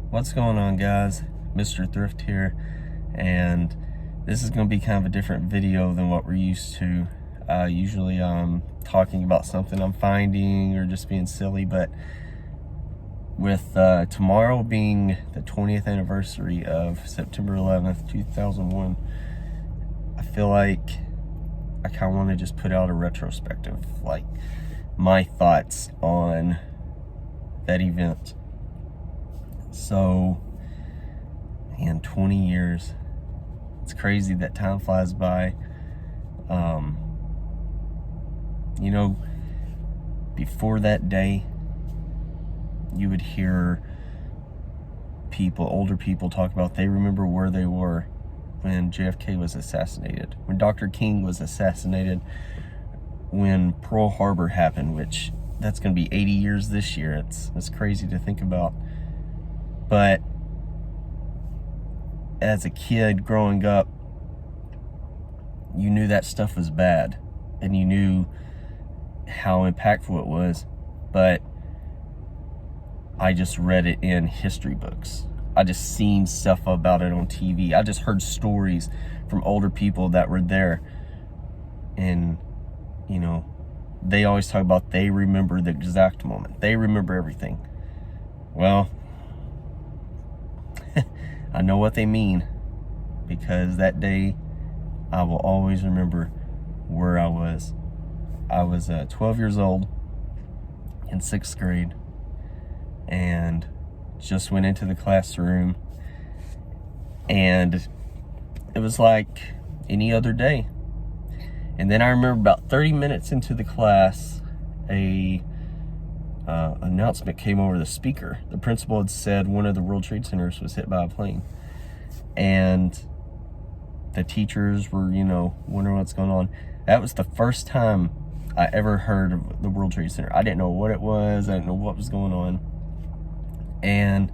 What's going on, guys? Mr. Thrift here, and this is going to be kind of a different video than what we're used to. Usually I'm talking about something I'm finding or just being silly, but with tomorrow being the 20th anniversary of September 11th, 2001, I feel like I kind of want to just put out a retrospective, like my thoughts on that event. So, man, 20 years. It's crazy that time flies by. You know, before that day, you would hear people, older people, talk about they remember where they were when JFK was assassinated, when Dr. King was assassinated, when Pearl Harbor happened, which that's going to be 80 years this year. It's crazy to think about. But as a kid growing up, you knew that stuff was bad, and you knew how impactful it was, but I just read it in history books. I just seen stuff about it on TV. I just heard stories from older people that were there, and you know, they always talk about they remember the exact moment. They remember everything. Well, I know what they mean, because that day I will always remember where I was. I was 12 years old in 6th grade and just went into the classroom, and it was like any other day. And then I remember about 30 minutes into the class, a announcement came over the speaker. The principal had said one of the World Trade Centers was hit by a plane, and the teachers were, wondering what's going on. That was the first time I ever heard of the World Trade Center. I didn't know what it was. I didn't know what was going on. And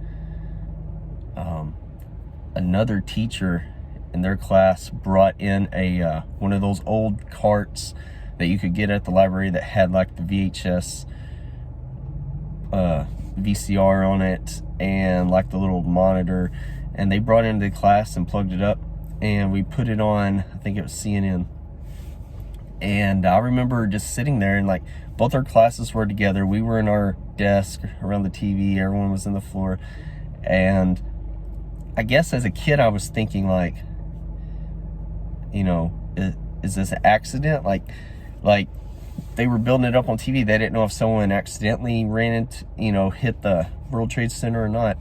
another teacher in their class brought in a one of those old carts that you could get at the library that had like the VHS VCR on it and like the little monitor, and they brought it into the class and plugged it up, and we put it on, I think it was CNN. And I remember just sitting there, and like both our classes were together. We were in our desk around the TV, everyone was on the floor. And I guess as a kid I was thinking, like, is this an accident? Like they were building it up on TV. They didn't know if someone accidentally ran into, hit the World Trade Center or not.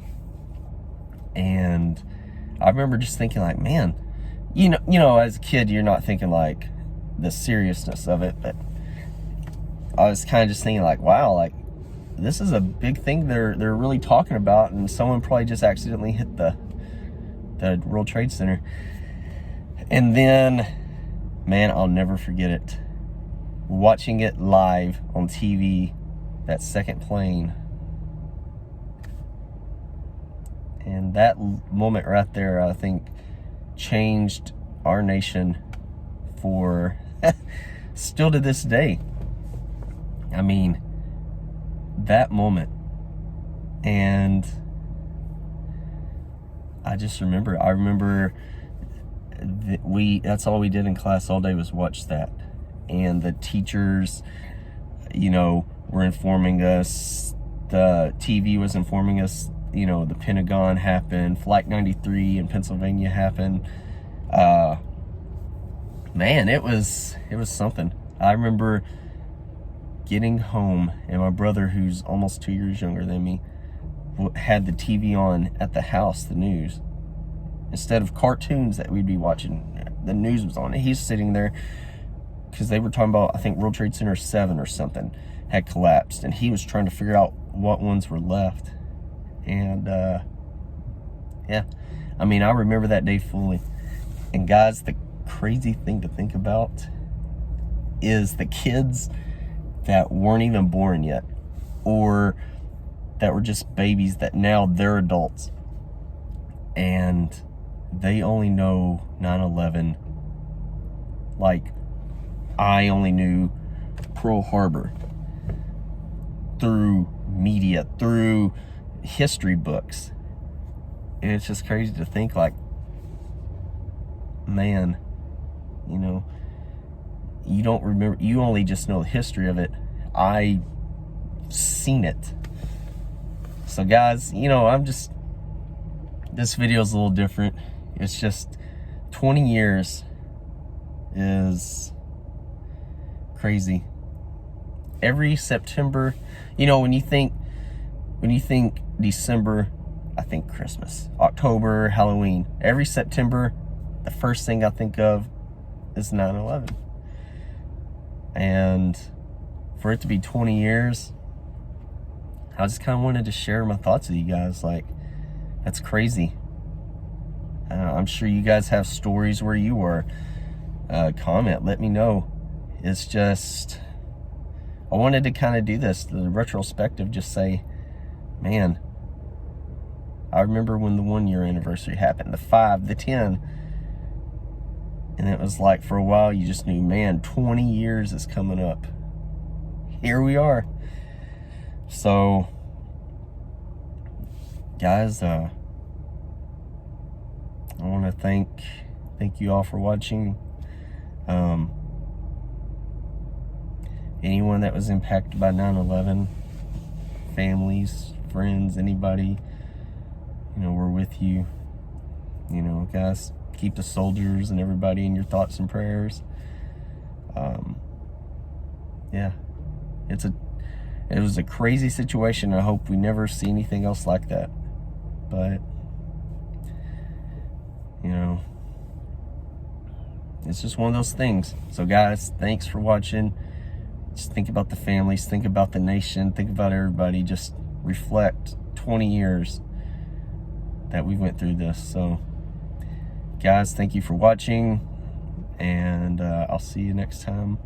And I remember just thinking, like, man, as a kid, you're not thinking like the seriousness of it, but I was kind of just thinking, like, wow, like this is a big thing they're really talking about, and someone probably just accidentally hit the World Trade Center. And then, man, I'll never forget it. Watching it live on TV, that second plane. And that moment right there, I think, changed our nation for still to this day. I mean, that moment. And I remember that's all we did in class all day was watch that. And the teachers, were informing us. The TV was informing us, the Pentagon happened, Flight 93 in Pennsylvania happened. Man, it was something. I remember getting home, and my brother, who's almost 2 years younger than me, had the TV on at the house, the news. Instead of cartoons that we'd be watching, the news was on. And he's sitting there, because they were talking about, I think, World Trade Center 7 or something had collapsed, and he was trying to figure out what ones were left. And yeah, I mean, I remember that day fully. And guys, the crazy thing to think about is the kids that weren't even born yet, or that were just babies, that now they're adults, and they only know 9/11 like I only knew Pearl Harbor through media, through history books. it's just crazy to think, like, man, you know, you don't remember, you only just know the history of it. I seen it. So guys, you know, this video is a little different. It's just 20 years is crazy. Every September, you know, when you think December, I think Christmas. October, Halloween. Every September, the first thing I think of is 9/11. And for it to be 20 years, I just kind of wanted to share my thoughts with you guys. Like, that's crazy. I'm sure you guys have stories where you were. Comment, let me know. It's just, I wanted to kind of do this, the retrospective, just say, man, I remember when the 1 year anniversary happened, the 5, the 10. And it was like, for a while, you just knew, man, 20 years is coming up. Here we are. So, guys, I want to thank you all for watching. Anyone that was impacted by 9/11, families, friends, anybody, you know, we're with you. You know, guys, keep the soldiers and everybody in your thoughts and prayers. Yeah, it was a crazy situation. I hope we never see anything else like that. But, you know, it's just one of those things. So guys, thanks for watching. Just think about the families, think about the nation, think about everybody. Just reflect 20 years that we went through this. So guys, thank you for watching, and I'll see you next time.